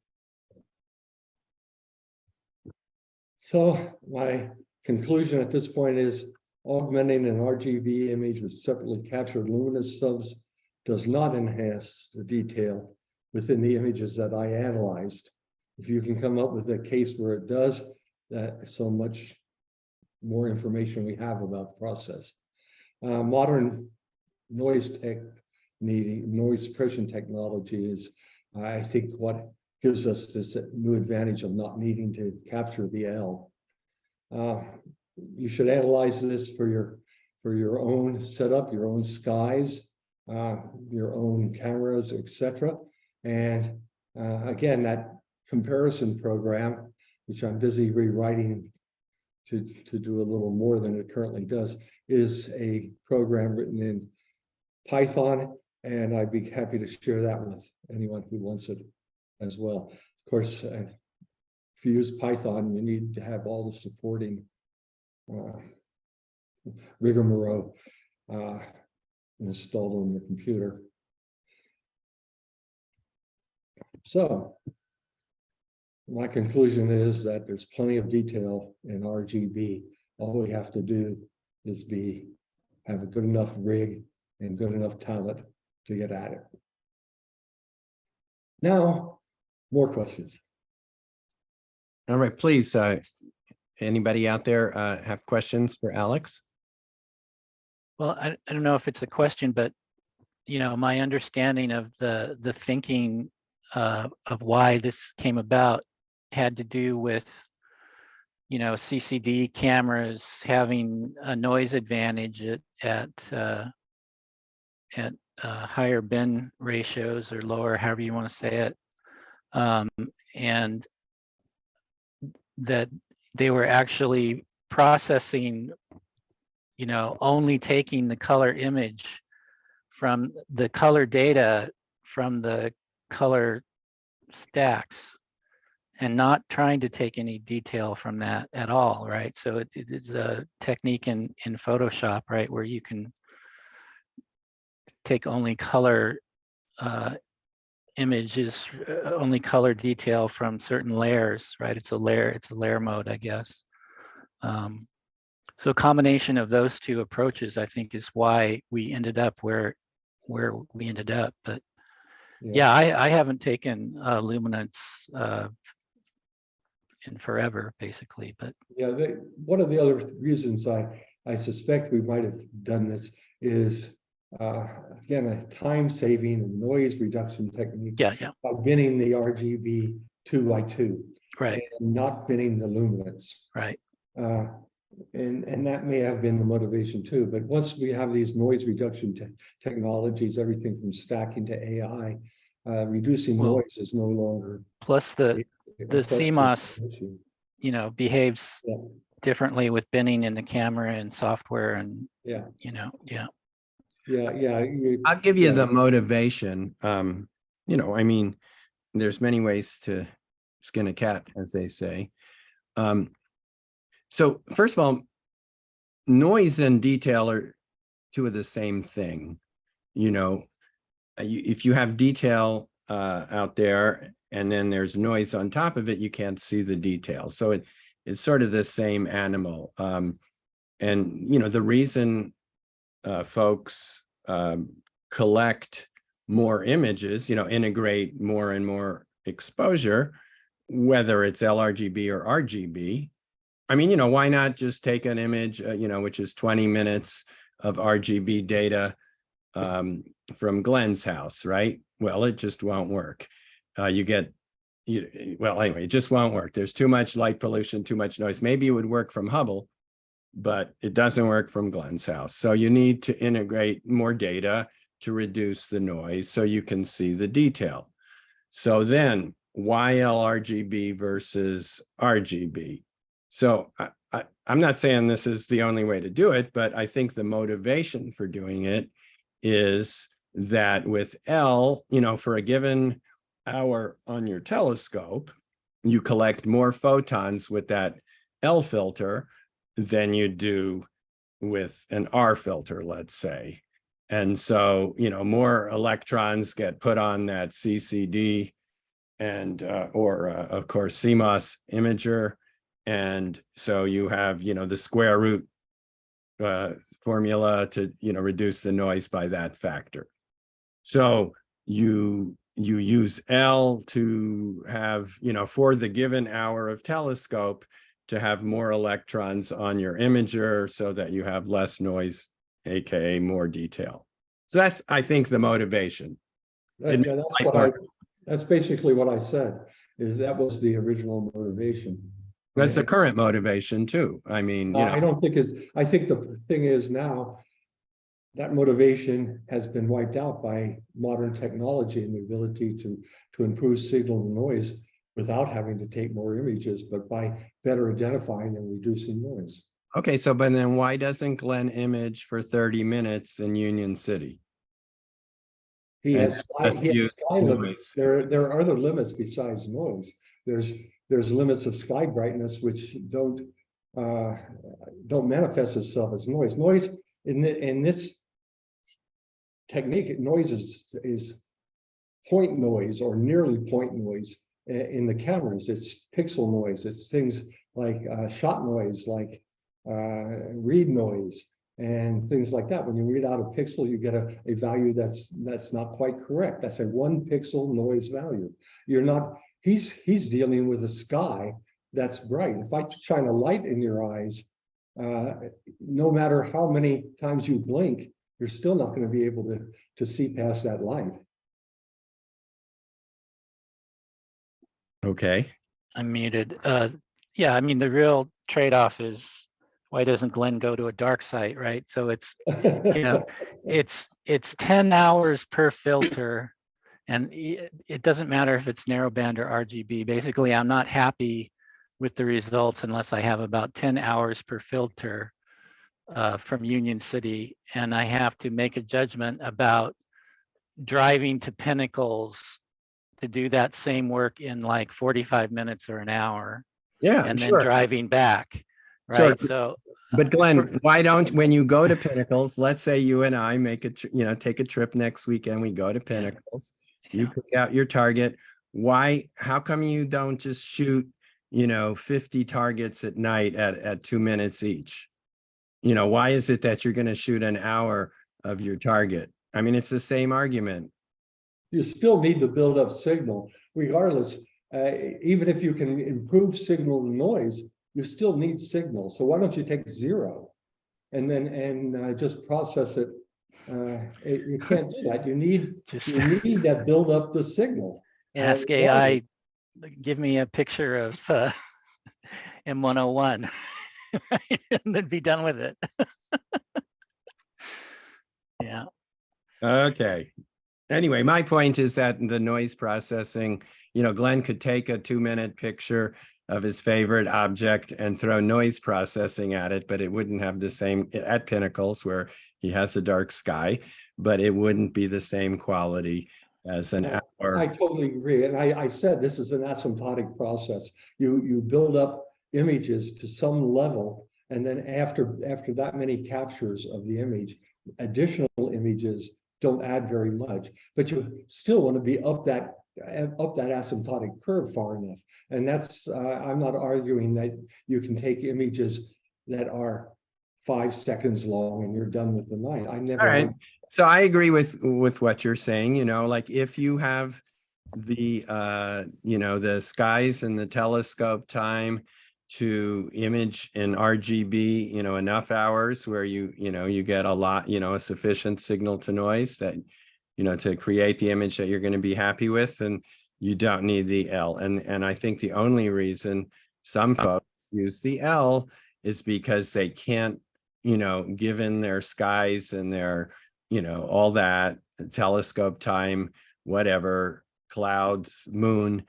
S2: So my conclusion at this point is augmenting an RGB image with separately captured luminous subs does not enhance the detail within the images that I analyzed. If you can come up with a case where it does, that's so much more information we have about the process. Modern noise suppression technology is, I think, what gives us this new advantage of not needing to capture the L. You should analyze this for your own setup, your own skies, your own cameras, etc. And again, that comparison program, which I'm busy rewriting to do a little more than it currently does, is a program written in Python, and I'd be happy to share that with anyone who wants it as well. Of course, if you use Python, you need to have all the supporting rigmarole installed on your computer. So my conclusion is that there's plenty of detail in RGB. All we have to do is have a good enough rig and good enough talent to get at it. Now, more questions.
S1: All right, please, anybody out there have questions for Alex?
S4: Well, I don't know if it's a question, but my understanding of the thinking of why this came about had to do with CCD cameras having a noise advantage at higher bin ratios or lower, however you want to say it, and that they were actually processing, only taking the color image from the color data from the color stacks and not trying to take any detail from that at all, right? So it is a technique in Photoshop, right, where you can take only color images, only color detail from certain layers, right? It's a layer mode, I guess. So a combination of those two approaches, I think, is why we ended up where we ended up. But yeah, I haven't taken Luminance in forever, basically. But
S2: yeah, one of the other reasons I suspect we might have done this is again a time saving and noise reduction technique.
S4: yeah,
S2: By binning the RGB 2x2,
S4: right,
S2: and not binning the luminance.
S4: right.
S2: And that may have been the motivation too. But once we have these noise reduction technologies, everything from stacking to AI, reducing noise is no longer.
S4: Plus the CMOS, behaves
S2: Yeah.
S4: differently with binning in the camera and software, and
S2: Yeah.
S4: Yeah.
S1: I'll give you the motivation. I mean, there's many ways to skin a cat, as they say. So first of all, noise and detail are two of the same thing. If you have detail out there and then there's noise on top of it, you can't see the detail. So it's sort of the same animal. And the reason folks collect more images, integrate more and more exposure, whether it's LRGB or RGB. I mean, why not just take an image, which is 20 minutes of RGB data from Glenn's house, right? Well, it just won't work. Well, anyway, it just won't work. There's too much light pollution, too much noise. Maybe it would work from Hubble, but it doesn't work from Glenn's house. So you need to integrate more data to reduce the noise so you can see the detail. So then why LRGB versus RGB? So I'm not saying this is the only way to do it, but I think the motivation for doing it is that with L, for a given hour on your telescope, you collect more photons with that L filter than you do with an R filter, let's say. And so, more electrons get put on that CCD and, of course, CMOS imager. And so you have, the square root formula to, reduce the noise by that factor. So you use L to have, for the given hour of telescope, to have more electrons on your imager so that you have less noise, aka more detail. So that's, I think, the motivation.
S2: That's basically what I said, is that was the original motivation.
S1: That's the current motivation too. I mean,
S2: I don't think I think the thing is now that motivation has been wiped out by modern technology and the ability to improve signal to noise without having to take more images, but by better identifying and reducing noise.
S1: Okay, so but then why doesn't Glenn image for 30 minutes in Union City?
S2: He has sky limits. There are other limits besides noise. There's limits of sky brightness which don't manifest itself as noise. Noise in this technique, noise is point noise or nearly point noise in the cameras. It's pixel noise. It's things like shot noise, like read noise, and things like that. When you read out a pixel, you get a value that's not quite correct. That's a 1 pixel noise value. You're not. He's dealing with a sky that's bright. If I shine a light in your eyes, no matter how many times you blink, you're still not going to be able to see past that light.
S1: Okay.
S4: I'm muted. Yeah, I mean, the real trade-off is why doesn't Glenn go to a dark site, right? So it's, it's 10 hours per filter, and it doesn't matter if it's narrowband or RGB. Basically, I'm not happy with the results unless I have about 10 hours per filter from Union City, and I have to make a judgment about driving to Pinnacles to do that same work in like 45 minutes or an hour,
S1: Yeah,
S4: and then
S1: sure.
S4: driving back,
S1: Sure.
S4: right? So,
S1: But Glenn, why don't, when you go to Pinnacles, let's say you and I make a, take a trip next weekend, we go to Pinnacles, you pick out your target. Why, how come you don't just shoot, 50 targets at night at 2 minutes each? Why is it that you're going to shoot an hour of your target? I mean, it's the same argument.
S2: You still need to build up signal regardless. Even if you can improve signal noise, you still need signal. So why don't you take 0 and then just process it? You can't do that. You need to build up the signal.
S4: Ask AI, give me a picture of M101, right? And then be done with it. Yeah.
S1: Okay. Anyway, my point is that the noise processing, Glenn could take a 2-minute picture of his favorite object and throw noise processing at it, but it wouldn't have the same at Pinnacles where he has a dark sky, but it wouldn't be the same quality as an hour.
S2: I totally agree. And I said this is an asymptotic process. You build up images to some level, and then after that many captures of the image, additional images don't add very much, but you still want to be up that asymptotic curve far enough. And that's I'm not arguing that you can take images that are 5 seconds long and you're done with the night. I never.
S1: All right. So I agree with what you're saying. Like if you have the the skies and the telescope time to image in RGB, enough hours where you get a lot, a sufficient signal to noise that, to create the image that you're going to be happy with, and you don't need the L. And I think the only reason some folks use the L is because they can't, given their skies and their, all that telescope time, whatever, clouds, moon,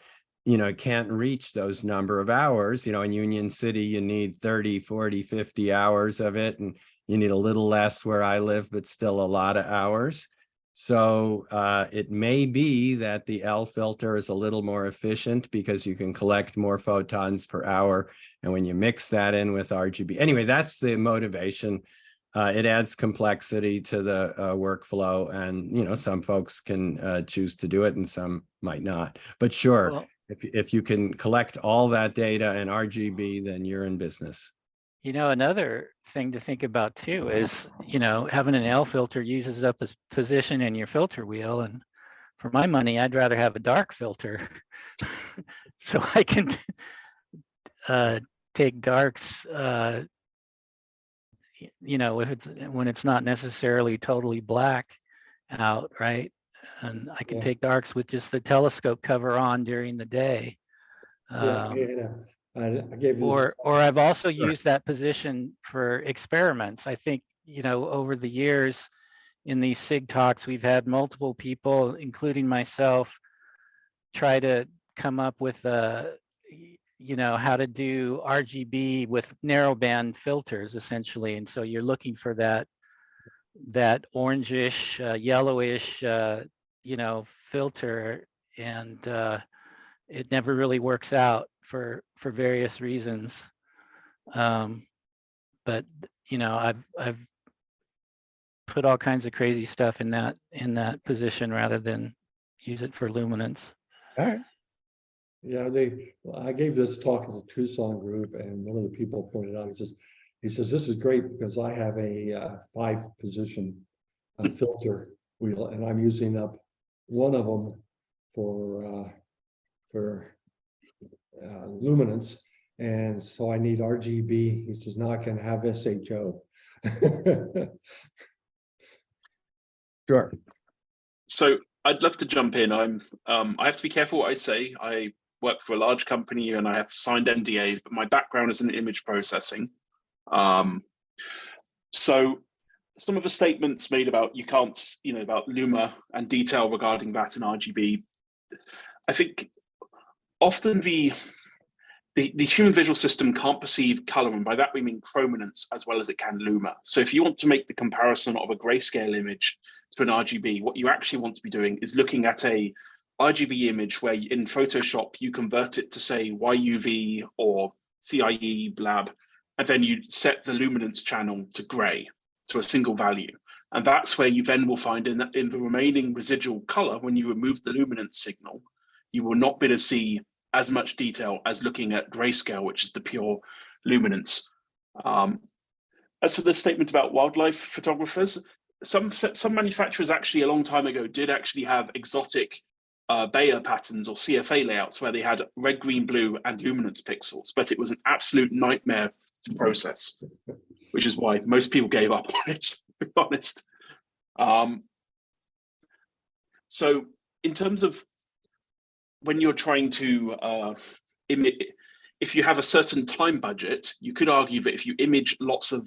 S1: can't reach those number of hours. In Union City, you need 30, 40, 50 hours of it, and you need a little less where I live, but still a lot of hours. So it may be that the L filter is a little more efficient because you can collect more photons per hour. And when you mix that in with RGB, anyway, that's the motivation. It adds complexity to the workflow, and some folks can choose to do it and some might not. But sure, well, if you can collect all that data in RGB, then you're in business.
S4: Another thing to think about too is, having an L filter uses up a position in your filter wheel. And for my money, I'd rather have a dark filter so I can take darks, when it's not necessarily totally black out, right? And I can take darks with just the telescope cover on during the day.
S2: I gave this.
S4: Or I've also used that position for experiments. I think, over the years in these SIG talks, we've had multiple people, including myself, try to come up with how to do RGB with narrowband filters, essentially. And so you're looking for that orangish, yellowish, filter, and it never really works out for various reasons. But I've put all kinds of crazy stuff in that position rather than use it for luminance.
S1: All right.
S2: Yeah, I gave this talk in the Tucson group, and one of the people pointed out, he says this is great because I have a 5-position filter wheel, and I'm using up one of them for luminance, and so I need RGB. He says now I can have SHO.
S1: Sure.
S3: So I'd love to jump in. I have to be careful what I say. I work for a large company and I have signed NDAs, but my background is in image processing. So some of the statements made about you can't, about Luma and detail regarding that in RGB, I think often the the human visual system can't perceive color, and by that we mean chrominance as well as it can luma. So if you want to make the comparison of a grayscale image to an RGB, what you actually want to be doing is looking at a RGB image where in Photoshop you convert it to say YUV or CIE blab, and then you set the luminance channel to gray, to a single value. And that's where you then will find in the remaining residual color, when you remove the luminance signal, you will not be able to see as much detail as looking at grayscale, which is the pure luminance. As for the statement about wildlife photographers, some manufacturers actually a long time ago did actually have exotic Bayer patterns or CFA layouts where they had red, green, blue, and luminance pixels, but it was an absolute nightmare to process, which is why most people gave up on it, to be honest. So in terms of when you're trying to if you have a certain time budget, you could argue that if you image lots of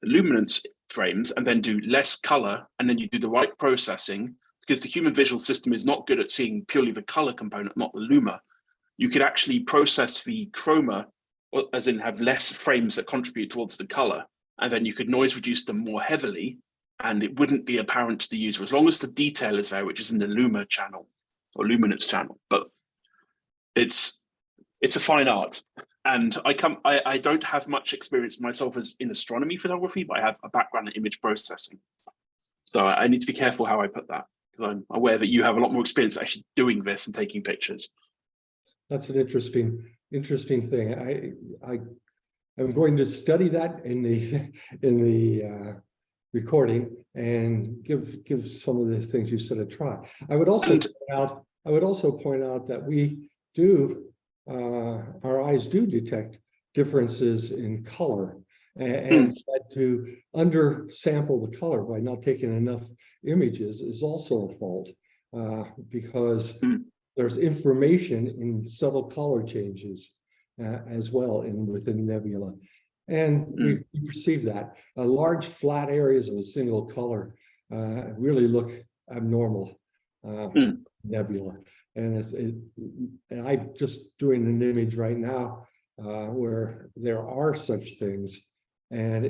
S3: luminance frames and then do less color, and then you do the right processing, because the human visual system is not good at seeing purely the color component, not the luma, you could actually process the chroma, as in have less frames that contribute towards the color, and then you could noise reduce them more heavily, and it wouldn't be apparent to the user as long as the detail is there, which is in the luma channel or luminance channel. But it's a fine art, and I don't have much experience myself as in astronomy photography, but I have a background in image processing, so I need to be careful how I put that, because I'm aware that you have a lot more experience actually doing this and taking pictures.
S2: That's an interesting thing. I'm going to study that in the recording and give some of the things you said a try. I would also point out that we do our eyes do detect differences in color, and that to undersample the color by not taking enough images is also a fault, because there's information in subtle color changes as well within nebula. And we perceive that. Large flat areas of a single color really look abnormal nebula. And I'm just doing an image right now where there are such things, and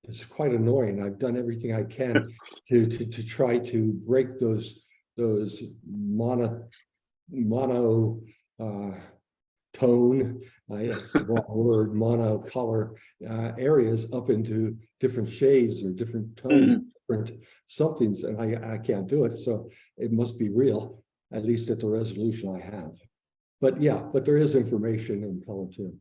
S2: it's quite annoying. I've done everything I can to try to break those mono tone, that's the wrong word, monocolor areas up into different shades or different tones, different somethings, and I can't do it, so it must be real, at least at the resolution I have. But yeah, but there is information in color too.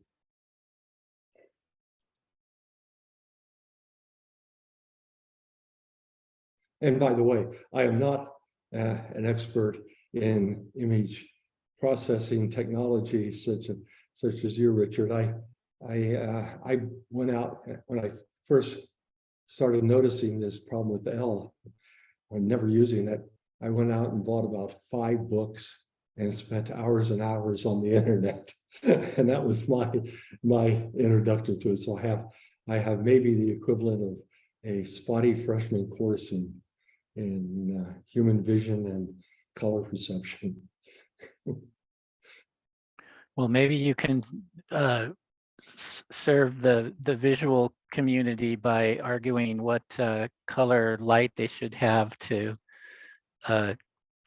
S2: And by the way, I am not an expert in image processing technology such as you, Richard. I went out when I first started noticing this problem with the L, I'm never using it. I went out and bought about 5 books and spent hours and hours on the internet, and that was my introduction to it. So I have maybe the equivalent of a spotty freshman course in human vision and color perception.
S4: Well, maybe you can serve the visual community by arguing what color light they should have to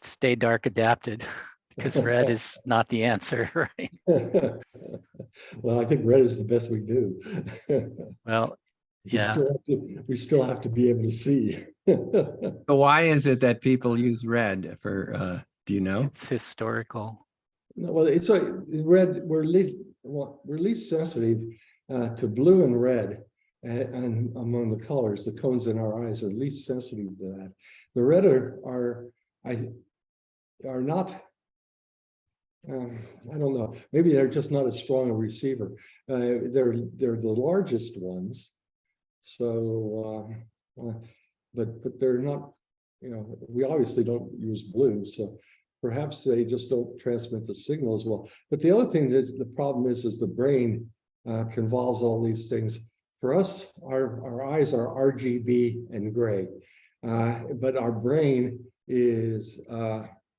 S4: stay dark adapted, because red is not the answer, right?
S2: Well, I think red is the best we do.
S4: Well, yeah.
S2: We still have to be able to see.
S1: So why is it that people use red for, do you know?
S4: It's historical.
S2: Well, it's red. We're least sensitive to blue and red, and among the colors, the cones in our eyes are least sensitive to that. The red are not. I don't know. Maybe they're just not as strong a receiver. They're the largest ones. So, but they're not. You know, we obviously don't use blue, so perhaps they just don't transmit the signal as well. But the other thing is the problem is the brain convolves all these things. For us, our eyes are RGB and gray, but our brain is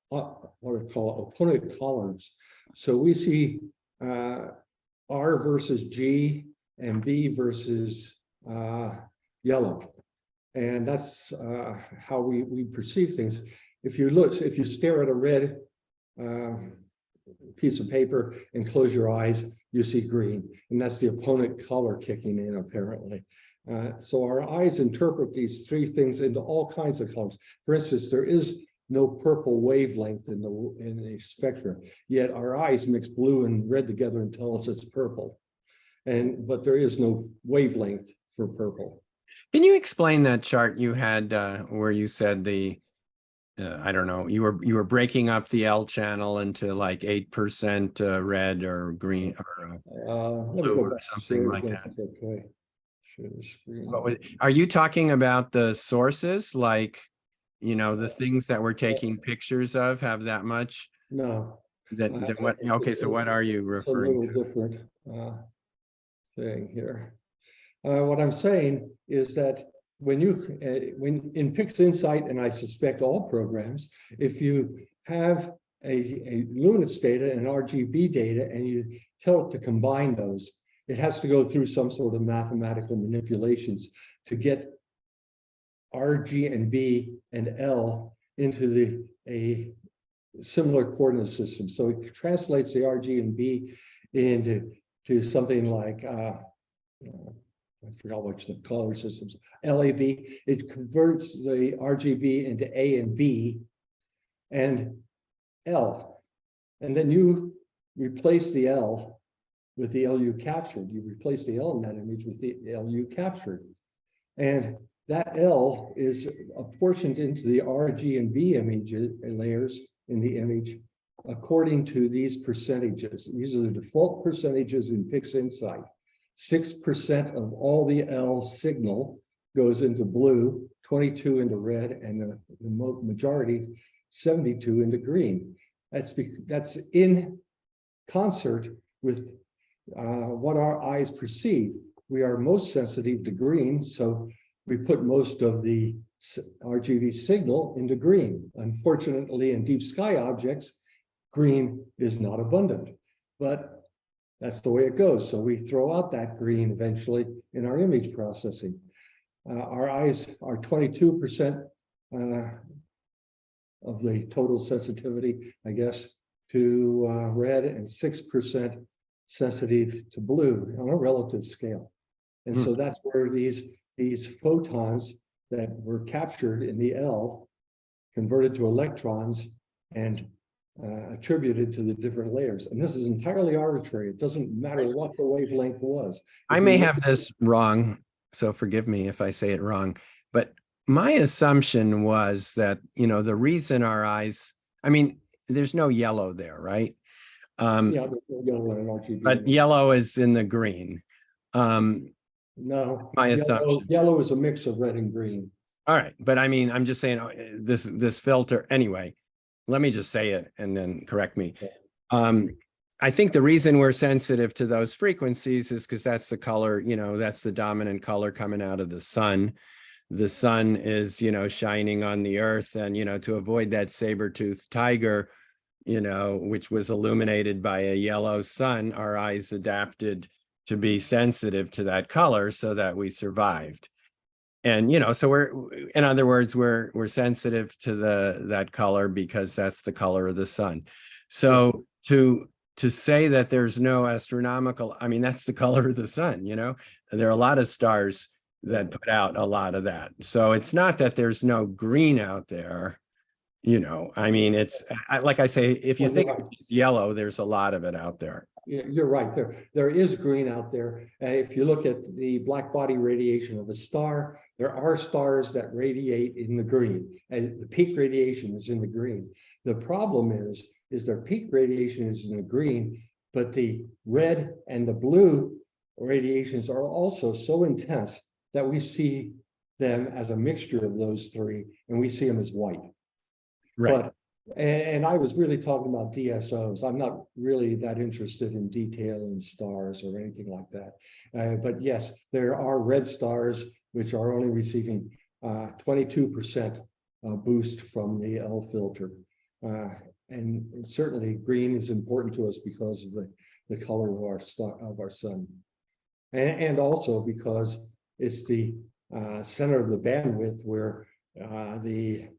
S2: what we call opponent columns. So we see R versus G and B versus yellow. And that's how we perceive things. If you stare at a red piece of paper and close your eyes, you see green. And that's the opponent color kicking in, apparently. So our eyes interpret these three things into all kinds of colors. For instance, there is no purple wavelength in the spectrum, yet our eyes mix blue and red together and tell us it's purple. But there is no wavelength for purple.
S1: Can you explain that chart you had where you said I don't know, you were breaking up the L channel into like 8% red or green or blue or something like that?
S2: Okay. Share the screen.
S1: Are you talking about the sources, like, you know, the things that we're taking pictures of have that much?
S2: No.
S1: What? Okay, so what are you referring to?
S2: It's a little different thing here. What I'm saying is that when in PixInsight, and I suspect all programs, if you have a luminance data and RGB data and you tell it to combine those, it has to go through some sort of mathematical manipulations to get RG and B and L into a similar coordinate system. So it translates the RG and B into something like I forgot which the color systems, LAB. It converts the RGB into A and B and L. And then you replace the L with the LU captured. You replace the L in that image with the LU captured. And that L is apportioned into the RG and B images and layers in the image according to these percentages. These are the default percentages in PixInsight. 6% of all the L signal goes into blue, 22 into red, and the majority, 72 into green. That's in concert with what our eyes perceive. We are most sensitive to green, so we put most of the RGB signal into green. Unfortunately, in deep sky objects, green is not abundant, but that's the way it goes. So we throw out that green eventually in our image processing. Our eyes are 22% of the total sensitivity, I guess, to red and 6% sensitive to blue on a relative scale. And so that's where these photons that were captured in the L converted to electrons and attributed to the different layers. And this is entirely arbitrary. It doesn't matter what the wavelength was.
S1: I may have this wrong, so forgive me if I say it wrong, but my assumption was that, you know, the reason our eyes, I mean, there's no yellow there, right?
S2: Yeah, there's no yellow in RGB.
S1: But yellow is in the green.
S2: No,
S1: my assumption.
S2: Yellow is a mix of red and green.
S1: All right, but I mean, I'm just saying this filter, anyway, let me just say it and then correct me. I think the reason we're sensitive to those frequencies is because that's the color, you know, that's the dominant color coming out of the sun. The sun is, you know, shining on the earth, and, you know, to avoid that saber-toothed tiger, you know, which was illuminated by a yellow sun, our eyes adapted to be sensitive to that color so that we survived. And, you know, so in other words, we're sensitive to that color because that's the color of the sun. So to say that there's no astronomical, I mean, that's the color of the sun, you know, there are a lot of stars that put out a lot of that. So it's not that there's no green out there, you know, I mean, it's like I say, if you think it's yellow, there's a lot of it out there.
S2: You're right. There is green out there. If you look at the black body radiation of a star, there are stars that radiate in the green, and the peak radiation is in the green. The problem is their peak radiation is in the green, but the red and the blue radiations are also so intense that we see them as a mixture of those three, and we see them as white.
S1: Right.
S2: But, and I was really talking about DSOs. I'm not really that interested in detail in stars or anything like that. But yes, there are red stars which are only receiving 22% boost from the L filter. And certainly green is important to us because of the color of our sun. And also because it's the center of the bandwidth where the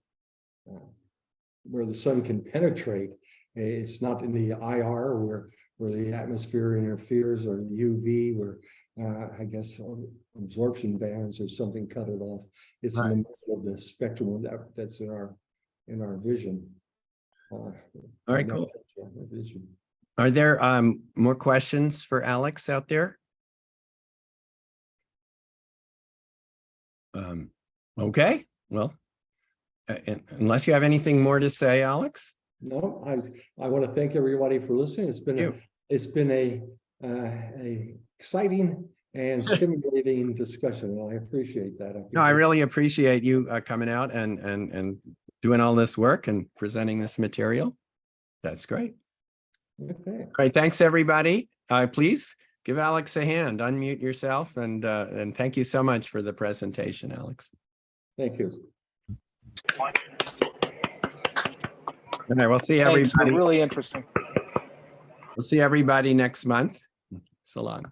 S2: sun can penetrate. It's not in the IR where the atmosphere interferes, or the UV where I guess absorption bands or something cut it off. It's in the middle of the spectrum that's in our vision.
S1: All right, cool.
S2: Vision.
S1: Are there more questions for Alex out there? Okay, well, unless you have anything more to say, Alex.
S2: No, I want to thank everybody for listening. It's been a exciting and stimulating discussion, and I appreciate that.
S1: No, I really appreciate you coming out and doing all this work and presenting this material. That's great.
S2: Okay.
S1: All right, thanks everybody. Please give Alex a hand, unmute yourself, and thank you so much for the presentation, Alex.
S2: Thank you.
S1: All right, we'll see
S5: Thanks,
S1: everybody.
S5: really interesting.
S1: We'll see everybody next month. So long.